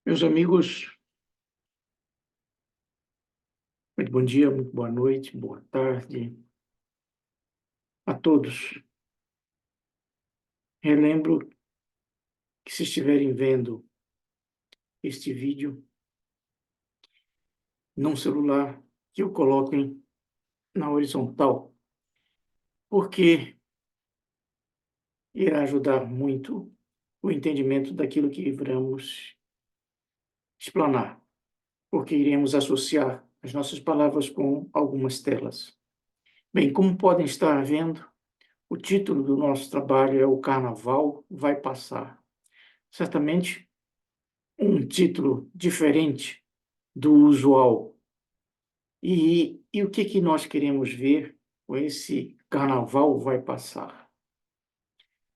Meus amigos, muito bom dia, muito boa noite, boa tarde a todos. Relembro que se estiverem vendo este vídeo num celular, que o coloquem na horizontal, porque irá ajudar muito o entendimento daquilo que iremos explanar, porque iremos associar as nossas palavras com algumas telas. Bem, como podem estar vendo, o título do nosso trabalho é O Carnaval Vai Passar. Certamente um título diferente do usual. E o que nós queremos ver com esse Carnaval Vai Passar?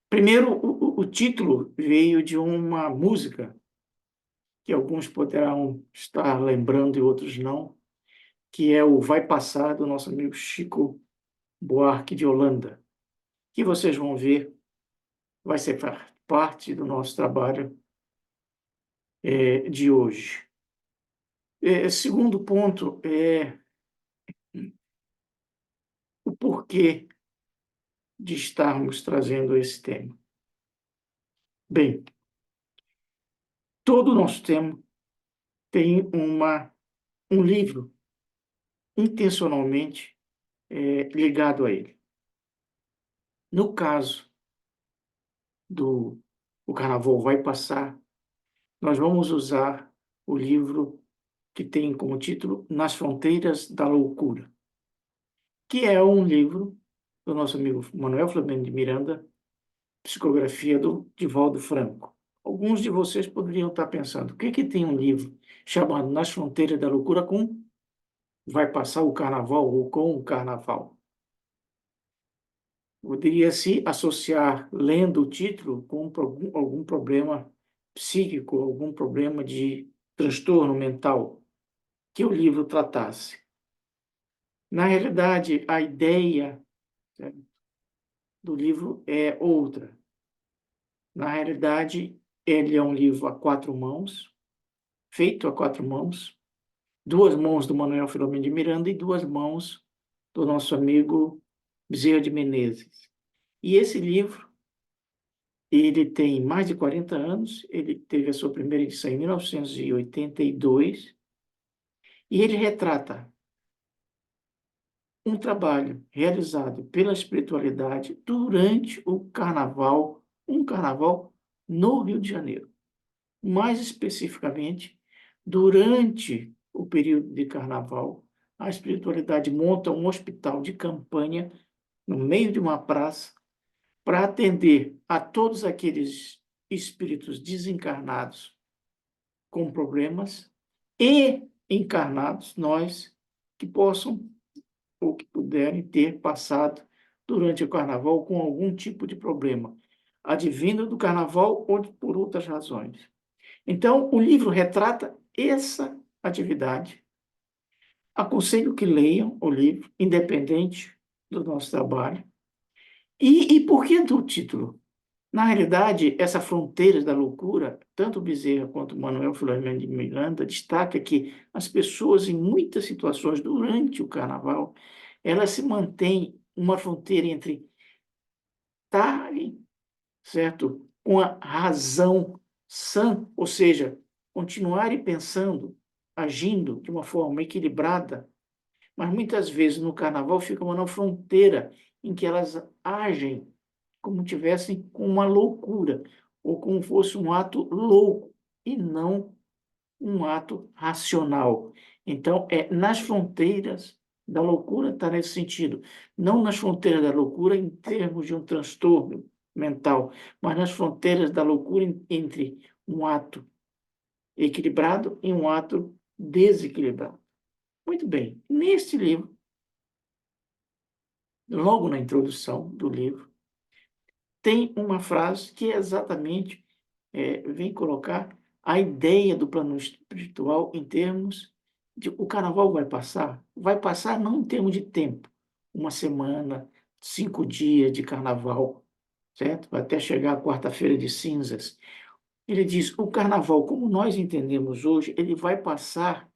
Primeiro, o título veio de uma música que alguns poderão estar lembrando e outros não, que é o Vai Passar, do nosso amigo Chico Buarque de Holanda, que vocês vão ver, vai ser parte do nosso trabalho de hoje. Segundo ponto é o porquê de estarmos trazendo esse tema. Bem, todo o nosso tema tem um livro intencionalmente ligado a ele. No caso do O Carnaval Vai Passar, nós vamos usar o livro que tem como título Nas Fronteiras da Loucura, que é um livro do nosso amigo Manuel Flamengo de Miranda, psicografia do Divaldo Franco. Alguns de vocês poderiam estar pensando, o que tem um livro chamado Nas Fronteiras da Loucura com Vai Passar o Carnaval ou com o Carnaval? Poderia se associar, lendo o título, com algum problema psíquico, algum problema de transtorno mental que o livro tratasse. Na realidade, a ideia, certo, do livro é outra. Na realidade, ele é um livro a quatro mãos, feito a quatro mãos, duas mãos do Manuel Filomeno de Miranda e duas mãos do nosso amigo Bezerra de Menezes. E esse livro, ele tem mais de 40 anos, ele teve a sua primeira edição em 1982, e ele retrata um trabalho realizado pela espiritualidade durante o carnaval, um carnaval no Rio de Janeiro. Mais especificamente, durante o período de carnaval, a espiritualidade monta um hospital de campanha no meio de uma praça para atender a todos aqueles espíritos desencarnados com problemas e encarnados, nós, que possam ou que puderem ter passado durante o carnaval com algum tipo de problema, advindo do carnaval ou por outras razões. Então, o livro retrata essa atividade. Aconselho que leiam o livro, independente do nosso trabalho. E por que do título? Na realidade, essa fronteira da loucura, tanto Bezerra quanto Manuel Filomeno de Miranda destaca que as pessoas, em muitas situações durante o carnaval, elas se mantêm uma fronteira entre estarem, certo, com a razão sã, ou seja, continuarem pensando, agindo de uma forma equilibrada, mas muitas vezes no carnaval fica uma fronteira em que elas agem como tivessem com uma loucura, ou como fosse um ato louco, e não um ato racional. Então, nas fronteiras da loucura está nesse sentido. Não nas fronteiras da loucura em termos de um transtorno mental, mas nas fronteiras da loucura entre um ato equilibrado e um ato desequilibrado. Muito bem, neste livro, logo na introdução do livro, tem uma frase que exatamente vem colocar a ideia do plano espiritual em termos de o carnaval vai passar não em termos de tempo, uma semana, 5 dias de carnaval, certo? Vai até chegar a quarta-feira de cinzas. Ele diz, o carnaval, como nós entendemos hoje, ele vai passar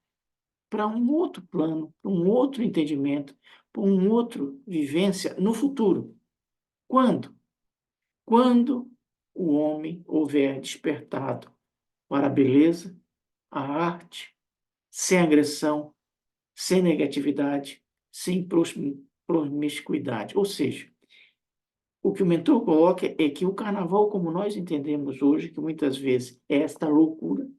para um outro plano, para um outro entendimento, para um outro vivência no futuro. Quando? Quando o homem houver despertado para a beleza, a arte, sem agressão, sem negatividade, sem promiscuidade. Ou seja, o que o mentor coloca é que o carnaval, como nós entendemos hoje, que muitas vezes é esta loucura,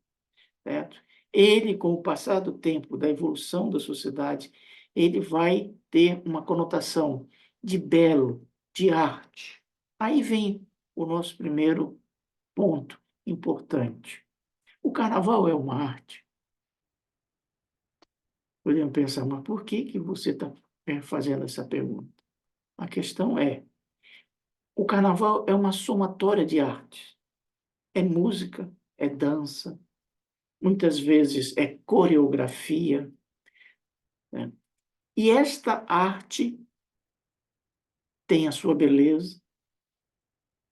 certo? Ele, com o passar do tempo, da evolução da sociedade, ele vai ter uma conotação de belo, de arte. Aí vem o nosso primeiro ponto importante. O carnaval é uma arte? Podemos pensar, mas por que que você está fazendo essa pergunta? A questão é, o carnaval é uma somatória de artes. É música, é dança, muitas vezes é coreografia, né? E esta arte tem a sua beleza,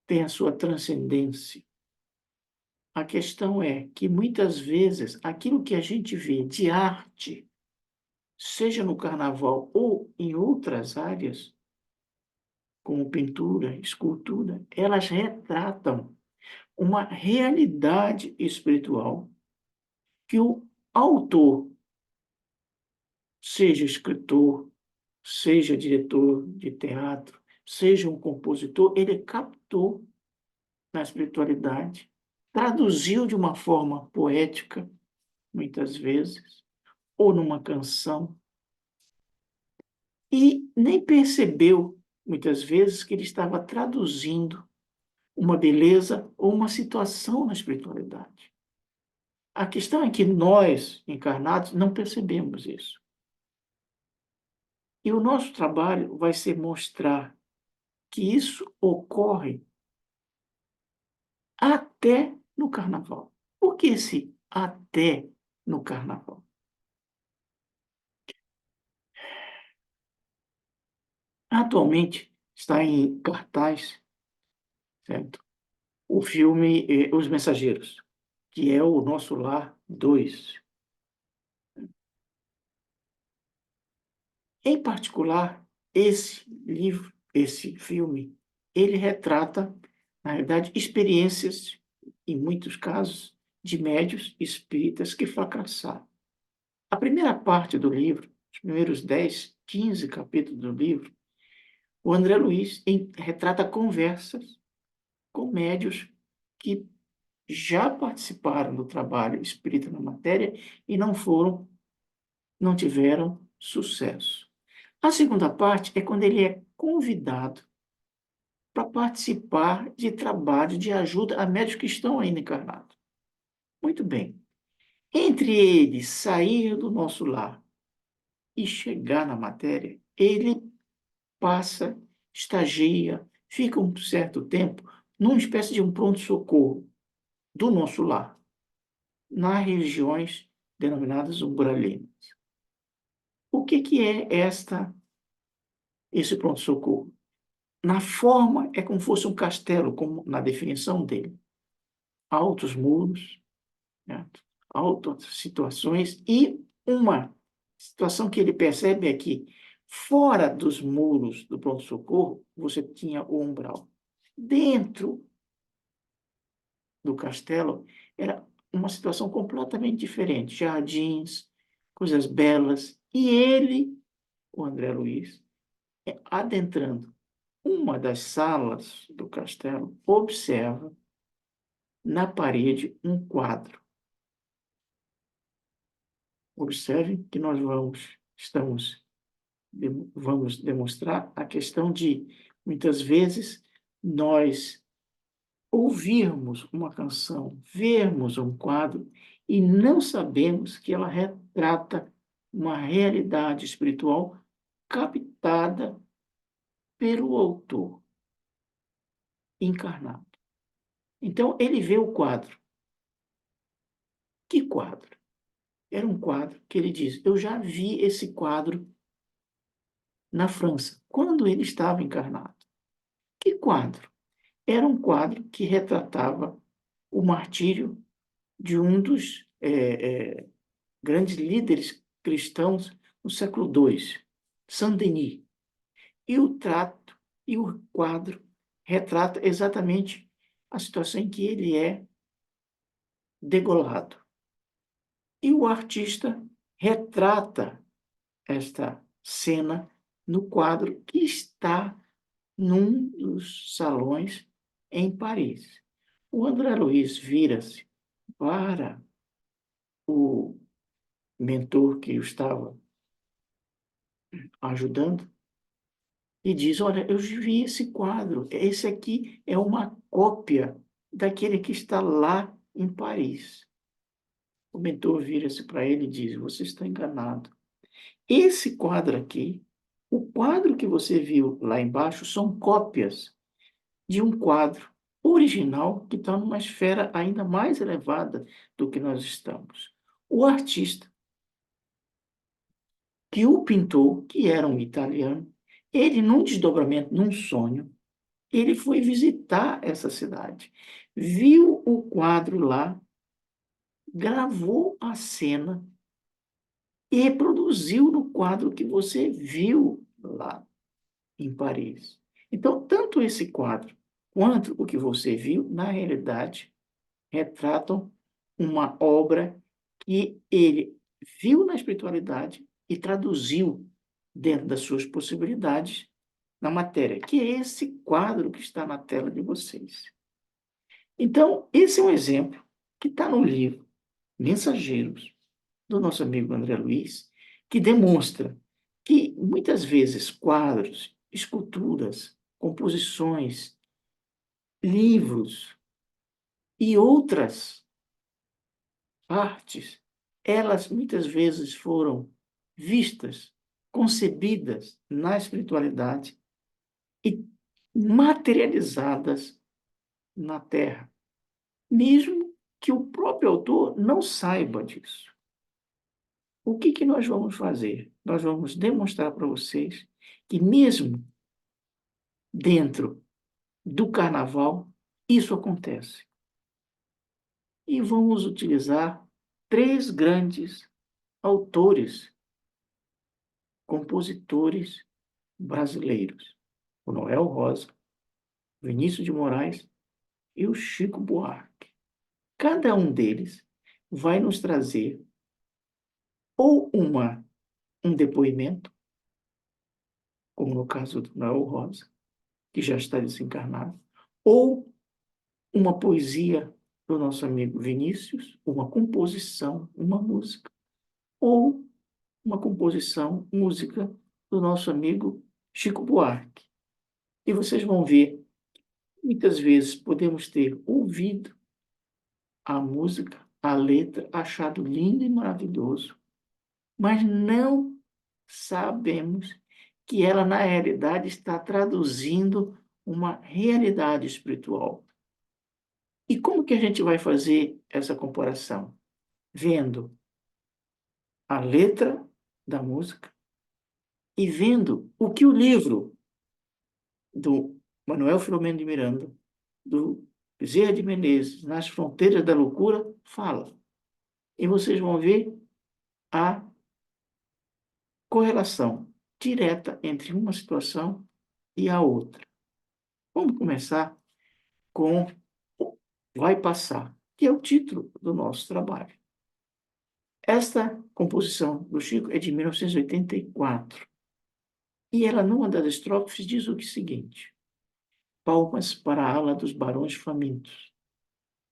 tem a sua transcendência. A questão é que, muitas vezes, aquilo que a gente vê de arte, seja no carnaval ou em outras áreas, como pintura, escultura, elas retratam uma realidade espiritual que o autor, seja escritor, seja diretor de teatro, seja um compositor, ele captou na espiritualidade, traduziu de uma forma poética, muitas vezes, ou numa canção, e nem percebeu, muitas vezes, que ele estava traduzindo uma beleza ou uma situação na espiritualidade. A questão é que nós, encarnados, não percebemos isso. E o nosso trabalho vai ser mostrar que isso ocorre até no carnaval. Por que esse até no carnaval? Atualmente está em cartaz, certo? O filme Os Mensageiros, que é o Nosso Lar 2. Em particular, esse livro, esse filme, ele retrata, na realidade, experiências, em muitos casos, de médios espíritas que fracassaram. A primeira parte do livro, os primeiros 10, 15 capítulos do livro, o André Luiz retrata conversas com médios que já participaram do trabalho espírita na matéria e não tiveram sucesso. A segunda parte é quando ele é convidado para participar de trabalho de ajuda a médicos que estão ainda encarnados. Muito bem. Entre ele sair do nosso lar e chegar na matéria, ele passa, estagia, fica um certo tempo numa espécie de um pronto-socorro do nosso lar, nas regiões denominadas umbralinas. O que que é esse pronto-socorro? Na forma, é como fosse um castelo, como na definição dele. Altos muros, né? Altas situações, e uma situação que ele percebe é que, fora dos muros do pronto-socorro, você tinha o umbral. Dentro do castelo, era uma situação completamente diferente. Jardins, coisas belas. E ele, o André Luiz, adentrando uma das salas do castelo, observa na parede um quadro. Observe que nós vamos demonstrar a questão de, muitas vezes, nós ouvirmos uma canção, vermos um quadro e não sabemos que ela retrata uma realidade espiritual captada pelo autor encarnado. Então, ele vê o quadro. Que quadro? Era um quadro que ele diz: eu já vi esse quadro na França, quando ele estava encarnado. Que quadro? Era um quadro que retratava o martírio de um dos grandes líderes cristãos no século II, Saint-Denis. E o trato e o quadro retrata exatamente a situação em que ele é degolado. E o artista retrata esta cena no quadro que está num dos salões em Paris. O André Luiz vira-se para o mentor que o estava ajudando e diz: Olha, eu vi esse quadro, esse aqui é uma cópia daquele que está lá em Paris. O mentor vira-se para ele e diz: Você está enganado. Esse quadro aqui, o quadro que você viu lá embaixo, são cópias de um quadro original que está numa esfera ainda mais elevada do que nós estamos. O artista que o pintou, que era um italiano, ele, num desdobramento, num sonho, ele foi visitar essa cidade, viu o quadro lá, gravou a cena e reproduziu no quadro que você viu lá em Paris. Então, tanto esse quadro quanto o que você viu, na realidade, retratam uma obra que ele viu na espiritualidade e traduziu dentro das suas possibilidades na matéria, que é esse quadro que está na tela de vocês. Então, esse é um exemplo que está no livro Mensageiros, do nosso amigo André Luiz, que demonstra que, muitas vezes, quadros, esculturas, composições, livros e outras artes, elas muitas vezes foram vistas, concebidas na espiritualidade e materializadas na Terra, mesmo que o próprio autor não saiba disso. O que nós vamos fazer? Nós vamos demonstrar para vocês que, mesmo dentro do carnaval, isso acontece. E vamos utilizar três grandes autores, compositores brasileiros: o Noel Rosa, Vinícius de Moraes e o Chico Buarque. Cada um deles vai nos trazer ou um depoimento, como no caso do Noel Rosa, que já está desencarnado, ou uma poesia do nosso amigo Vinícius, uma composição, uma música, ou uma composição, música do nosso amigo Chico Buarque. E vocês vão ver, muitas vezes podemos ter ouvido a música, a letra, achado lindo e maravilhoso, mas não sabemos que ela, na realidade, está traduzindo uma realidade espiritual. E como que a gente vai fazer essa comparação? Vendo a letra da música e vendo o que o livro do Manuel Filomeno de Miranda, do Bezerra de Menezes, Nas Fronteiras da Loucura, fala. E vocês vão ver a correlação direta entre uma situação e a outra. Vamos começar com Vai Passar, que é o título do nosso trabalho. Esta composição do Chico é de 1984. E ela, numa das estrofes, diz o seguinte: palmas para a ala dos barões famintos,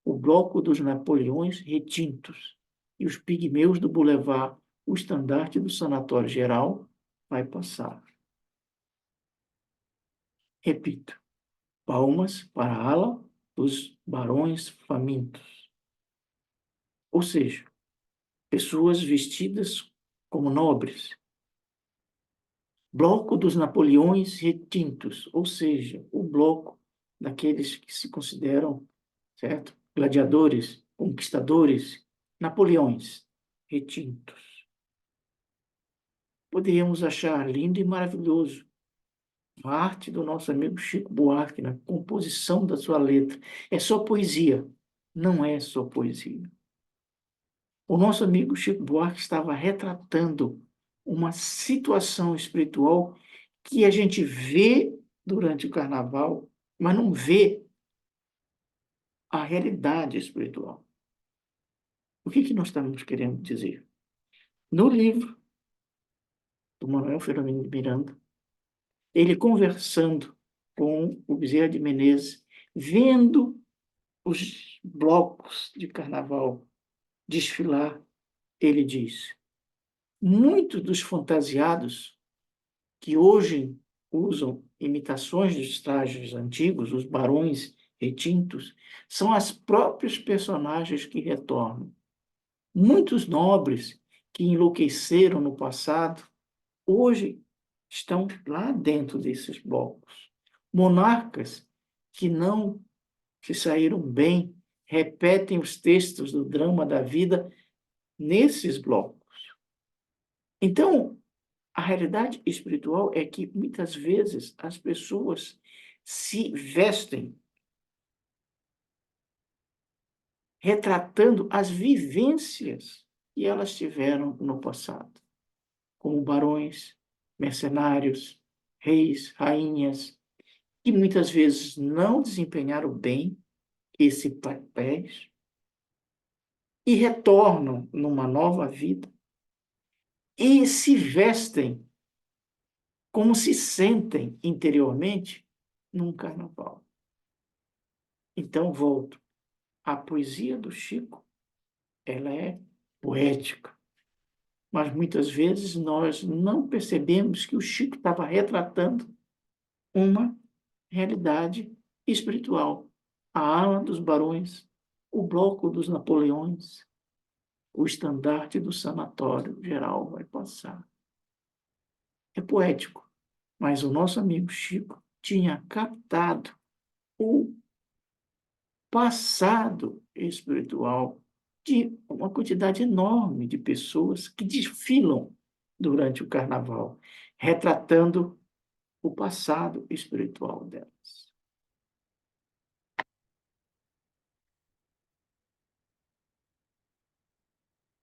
o bloco dos Napoleões retintos e os pigmeus do Boulevard, o estandarte do Sanatório Geral vai passar. Repito, palmas para a ala dos barões famintos. Ou seja, pessoas vestidas como nobres. Bloco dos Napoleões retintos, ou seja, o bloco daqueles que se consideram, certo? Gladiadores, conquistadores, Napoleões retintos. Poderíamos achar lindo e maravilhoso a arte do nosso amigo Chico Buarque na composição da sua letra. É só poesia, não é só poesia. O nosso amigo Chico Buarque estava retratando uma situação espiritual que a gente vê durante o carnaval, mas não vê a realidade espiritual. O que nós estamos querendo dizer? No livro do Manuel Filomeno de Miranda, ele conversando com o Bezerra de Menezes, vendo os blocos de carnaval desfilar, ele diz: muitos dos fantasiados que hoje usam imitações dos trajes antigos, os barões retintos, são as próprios personagens que retornam. Muitos nobres que enlouqueceram no passado, hoje estão lá dentro desses blocos. Monarcas que não se saíram bem, repetem os textos do drama da vida nesses blocos. Então, a realidade espiritual é que, muitas vezes, as pessoas se vestem retratando as vivências que elas tiveram no passado, como barões, mercenários, reis, rainhas, que muitas vezes não desempenharam bem esse papéis e retornam numa nova vida e se vestem como se sentem interiormente num carnaval. Então, volto. A poesia do Chico, ela é poética, mas muitas vezes nós não percebemos que o Chico estava retratando uma realidade espiritual. A ala dos barões, o bloco dos Napoleões, o estandarte do sanatório geral vai passar. É poético, mas o nosso amigo Chico tinha captado o passado espiritual de uma quantidade enorme de pessoas que desfilam durante o carnaval, retratando o passado espiritual delas.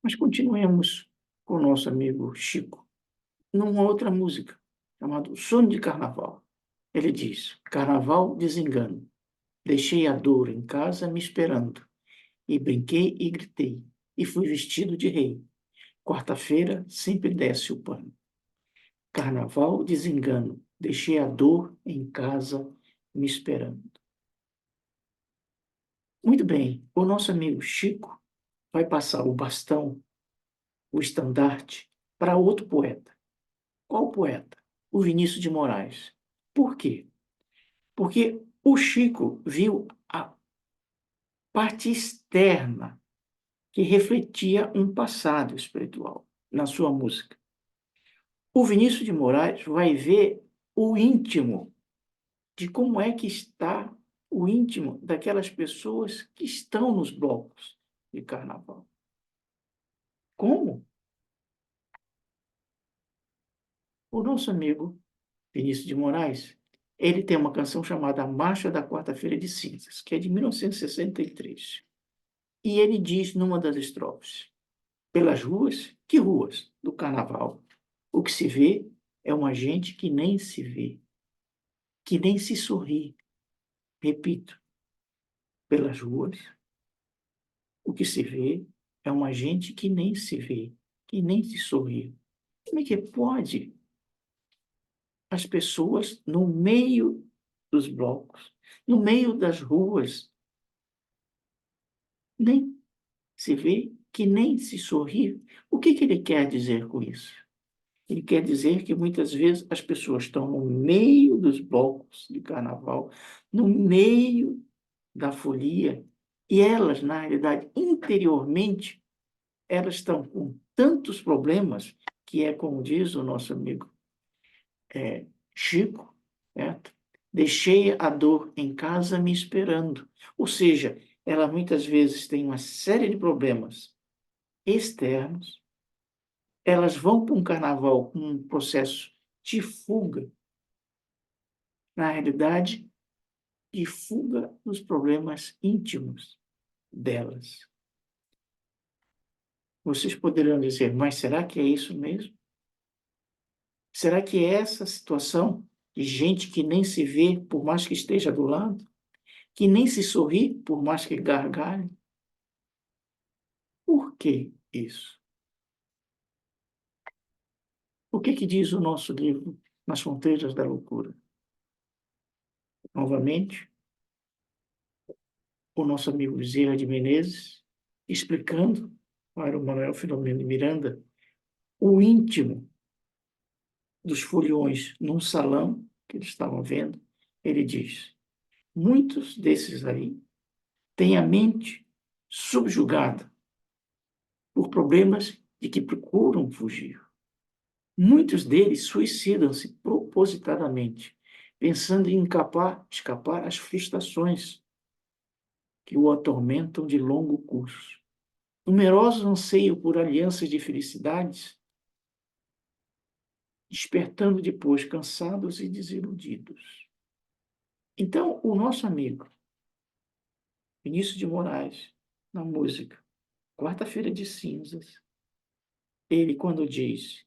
Mas continuemos com o nosso amigo Chico, numa outra música, chamada Sonho de Carnaval. Ele diz: Carnaval desengano, deixei a dor em casa me esperando, e brinquei e gritei, e fui vestido de rei. Quarta-feira sempre desce o pano. Carnaval desengano, deixei a dor em casa me esperando. Muito bem, o nosso amigo Chico vai passar o bastão, o estandarte, para outro poeta. Qual poeta? O Vinícius de Moraes. Por quê? Porque o Chico viu a parte externa que refletia um passado espiritual na sua música. O Vinícius de Moraes vai ver o íntimo de como é que está o íntimo daquelas pessoas que estão nos blocos de carnaval. Como? O nosso amigo Vinícius de Moraes, ele tem uma canção chamada Marcha da Quarta-feira de Cinzas, que é de 1963. E ele diz numa das estrofes: pelas ruas, que ruas? Do carnaval. O que se vê é uma gente que nem se vê, que nem se sorri. Repito, pelas ruas, o que se vê é uma gente que nem se vê, que nem se sorri. Como é que pode as pessoas, no meio dos blocos, no meio das ruas, nem se vê, que nem se sorri? O que ele quer dizer com isso? Ele quer dizer que muitas vezes as pessoas estão no meio dos blocos de carnaval, no meio da folia, e elas, na realidade, interiormente, elas estão com tantos problemas, que é como diz o nosso amigo Chico, certo? Deixei a dor em casa me esperando. Ou seja, ela muitas vezes tem uma série de problemas externos, elas vão para um carnaval com um processo de fuga, na realidade, de fuga dos problemas íntimos. delas. Vocês poderão dizer, mas será que é isso mesmo? Será que é essa situação de gente que nem se vê por mais que esteja do lado? Que nem se sorri por mais que gargalhe? Por que isso? O que diz o nosso livro Nas Fronteiras da Loucura? Novamente, o nosso amigo Bezerra de Menezes, explicando para o Manuel Filomeno de Miranda o íntimo dos foliões num salão que eles estavam vendo, ele diz: muitos desses aí têm a mente subjugada por problemas de que procuram fugir. Muitos deles suicidam-se propositadamente, pensando em escapar às frustrações que o atormentam de longo curso. Numerosos anseiam por alianças de felicidades, despertando depois cansados e desiludidos. Então, o nosso amigo Vinícius de Moraes, na música Quarta-feira de Cinzas, ele, quando diz: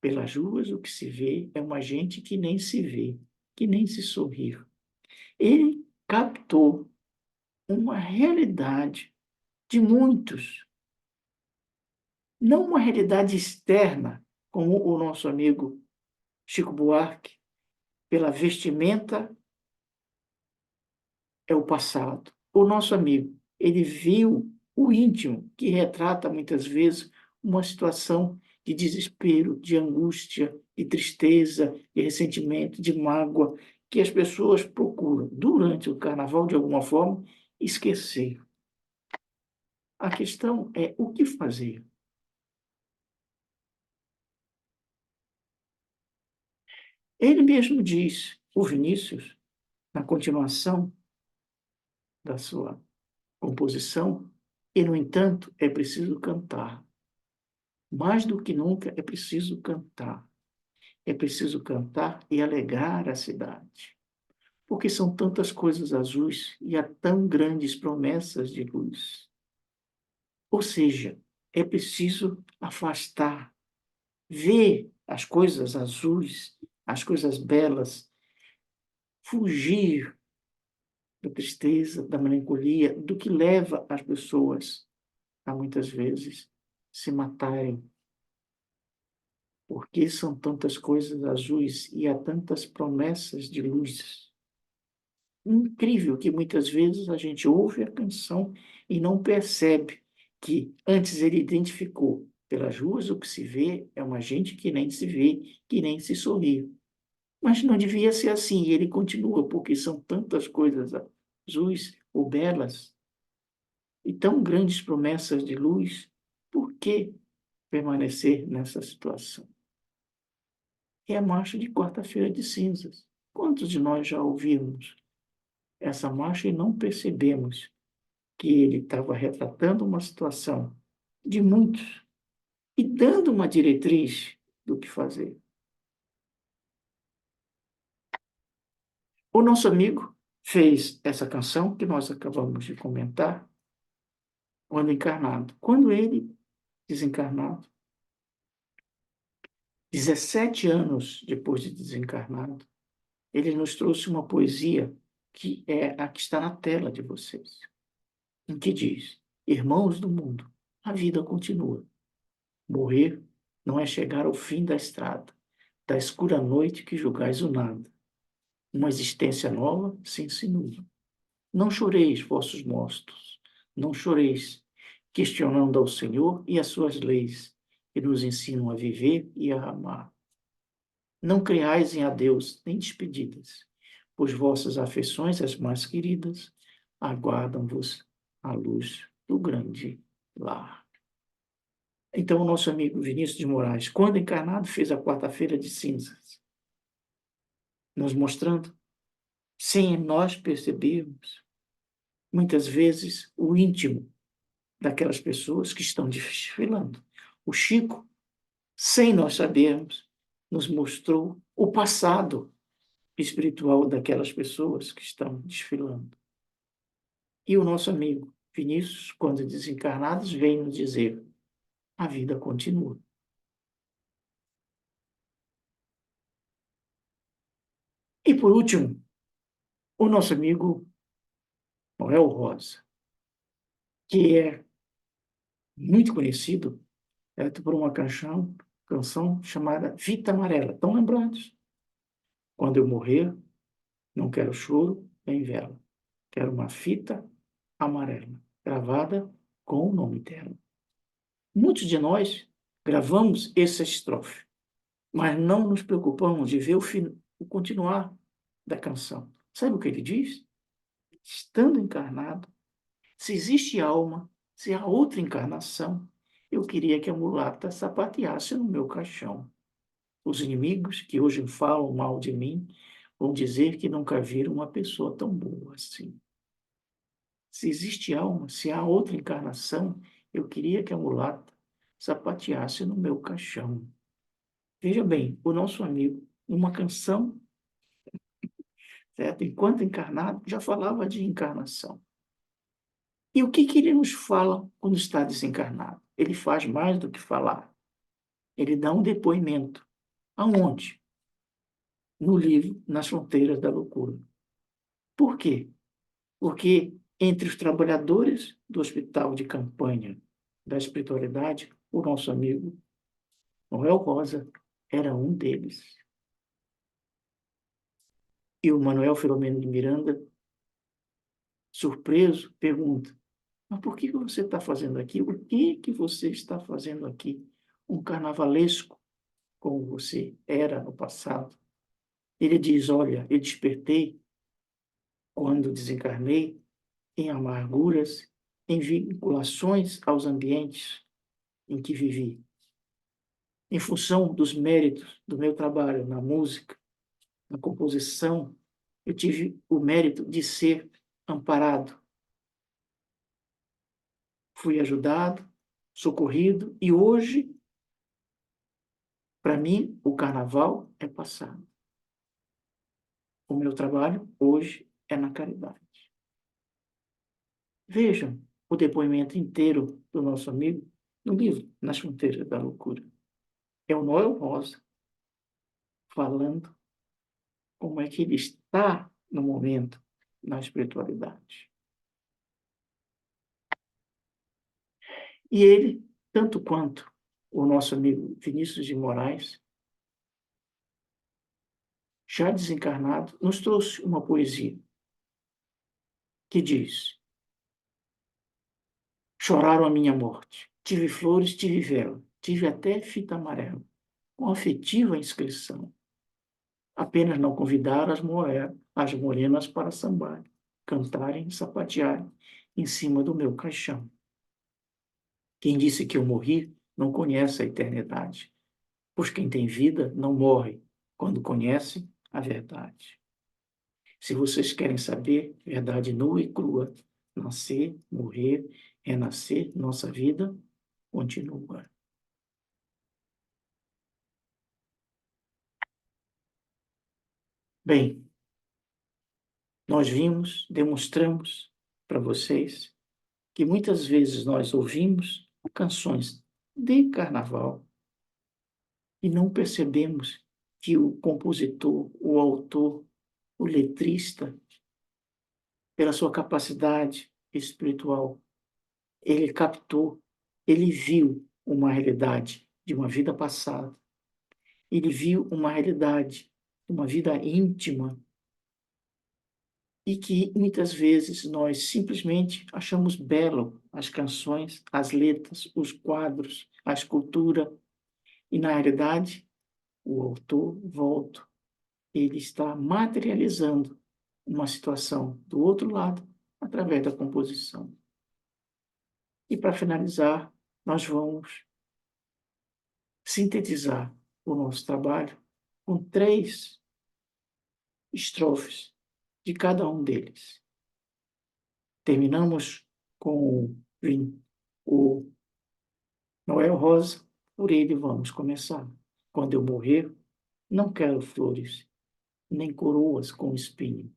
pelas ruas o que se vê é uma gente que nem se vê, que nem se sorrir. Ele captou uma realidade de muitos, não uma realidade externa, como o nosso amigo Chico Buarque, pela vestimenta é o passado. O nosso amigo, ele viu o íntimo, que retrata muitas vezes uma situação de desespero, de angústia, de tristeza, de ressentimento, de mágoa, que as pessoas procuram, durante o carnaval, de alguma forma, esquecer. A questão é o que fazer. Ele mesmo diz, o Vinícius, na continuação da sua composição, e, no entanto, é preciso cantar. Mais do que nunca é preciso cantar. É preciso cantar e alegrar a cidade. Porque são tantas coisas azuis e há tão grandes promessas de luz. Ou seja, é preciso afastar, ver as coisas azuis, as coisas belas, fugir da tristeza, da melancolia, do que leva as pessoas a muitas vezes se matarem. Porque são tantas coisas azuis e há tantas promessas de luz. Incrível que muitas vezes a gente ouve a canção e não percebe que antes ele identificou pelas ruas o que se vê é uma gente que nem se vê, que nem se sorri. Mas não devia ser assim, e ele continua, porque são tantas coisas azuis ou belas e tão grandes promessas de luz, por que permanecer nessa situação? É a marcha de Quarta-feira de Cinzas. Quantos de nós já ouvimos essa marcha e não percebemos que ele estava retratando uma situação de muitos e dando uma diretriz do que fazer? O nosso amigo fez essa canção que nós acabamos de comentar quando encarnado. Quando ele desencarnado, 17 anos depois de desencarnado, ele nos trouxe uma poesia que é a que está na tela de vocês, em que diz: irmãos do mundo, a vida continua. Morrer não é chegar ao fim da estrada, da escura noite que julgais o nada. Uma existência nova se insinua. Não choreis, vossos mortos, não choreis, questionando ao Senhor e as suas leis, que nos ensinam a viver e a amar. Não creais em adeus nem despedidas, pois vossas afeições, as mais queridas, aguardam-vos à luz do grande lar. Então, o nosso amigo Vinícius de Moraes, quando encarnado, fez a Quarta-feira de Cinzas, nos mostrando, sem nós percebermos, muitas vezes, o íntimo daquelas pessoas que estão desfilando. O Chico, sem nós sabermos, nos mostrou o passado espiritual daquelas pessoas que estão desfilando. E o nosso amigo Vinícius, quando desencarnados, vem nos dizer: a vida continua. E por último, o nosso amigo Noel Rosa, que é muito conhecido por uma canção chamada Fita Amarela. Estão lembrados? Quando eu morrer, não quero choro nem vela. Quero uma fita amarela, gravada com o nome dela. Muitos de nós gravamos essa estrofe, mas não nos preocupamos de ver o continuar da canção. Sabe o que ele diz? Estando encarnado, se existe alma, se há outra encarnação, eu queria que a mulata sapateasse no meu caixão. Os inimigos que hoje falam mal de mim vão dizer que nunca viram uma pessoa tão boa assim. Se existe alma, se há outra encarnação, eu queria que a mulata sapateasse no meu caixão. Veja bem, o nosso amigo, numa canção, certo? Enquanto encarnado, já falava de encarnação. E o que ele nos fala quando está desencarnado? Ele faz mais do que falar. Ele dá um depoimento. Aonde? No livro Nas Fronteiras da Loucura. Por quê? Porque entre os trabalhadores do hospital de campanha da espiritualidade, o nosso amigo Noel Rosa era um deles. E o Manuel Filomeno de Miranda, surpreso, pergunta: mas por que você está fazendo aqui? O que você está fazendo aqui? Um carnavalesco como você era no passado? Ele diz: olha, eu despertei quando desencarnei em amarguras, em vinculações aos ambientes em que vivi. Em função dos méritos do meu trabalho na música, na composição, eu tive o mérito de ser amparado. Fui ajudado, socorrido, e hoje, para mim, o carnaval é passado. O meu trabalho hoje é na caridade. Vejam o depoimento inteiro do nosso amigo no livro Nas Fronteiras da Loucura. É o Noel Rosa falando como é que ele está no momento na espiritualidade. E ele, tanto quanto o nosso amigo Vinícius de Moraes, já desencarnado, nos trouxe uma poesia que diz: choraram a minha morte, tive flores, tive vela, tive até fita amarela, com afetiva inscrição. Apenas não convidaram as morenas para sambar, cantarem, sapatearem em cima do meu caixão. Quem disse que eu morri não conhece a eternidade, pois quem tem vida não morre quando conhece a verdade. Se vocês querem saber, verdade nua e crua, nascer, morrer, renascer, nossa vida continua. Bem, nós vimos, demonstramos para vocês que muitas vezes nós ouvimos canções de carnaval e não percebemos que o compositor, o autor, o letrista, pela sua capacidade espiritual, ele captou, ele viu uma realidade de uma vida passada, ele viu uma realidade, uma vida íntima, e que muitas vezes nós simplesmente achamos belo as canções, as letras, os quadros, a escultura, e na realidade o autor, volta, ele está materializando uma situação do outro lado através da composição. E para finalizar, nós vamos sintetizar o nosso trabalho com 3 estrofes de cada um deles. Terminamos com o Noel Rosa, por ele vamos começar. Quando eu morrer, não quero flores, nem coroas com espinho.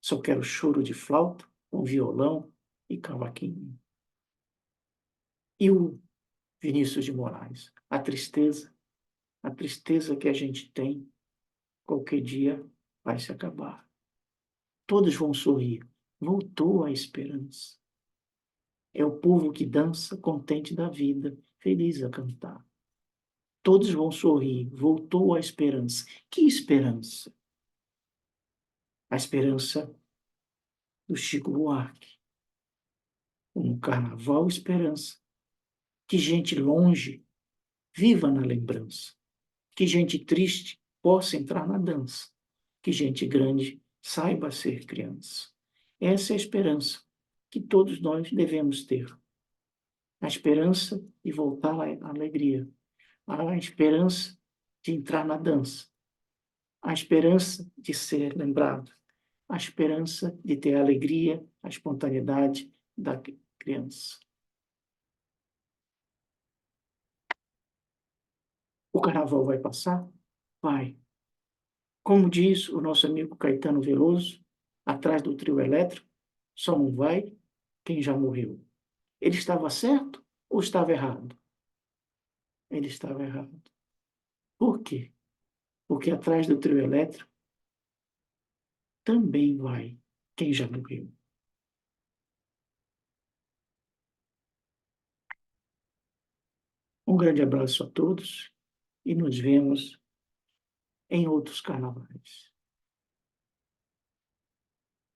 Só quero choro de flauta, com violão e cavaquinho. E o Vinícius de Moraes, a tristeza que a gente tem, qualquer dia vai se acabar. Todos vão sorrir. Voltou a esperança. É o povo que dança, contente da vida, feliz a cantar. Todos vão sorrir. Voltou a esperança. Que esperança? A esperança do Chico Buarque. Um carnaval esperança. Que gente longe viva na lembrança. Que gente triste possa entrar na dança. Que gente grande saiba ser criança. Essa é a esperança que todos nós devemos ter. A esperança de voltar à alegria. A esperança de entrar na dança. A esperança de ser lembrado. A esperança de ter a alegria, a espontaneidade da criança. O carnaval vai passar? Vai. Como diz o nosso amigo Caetano Veloso, atrás do trio elétrico, só não vai quem já morreu. Ele estava certo ou estava errado? Ele estava errado. Por quê? Porque atrás do trio elétrico também vai quem já morreu. Um grande abraço a todos e nos vemos em outros carnavais.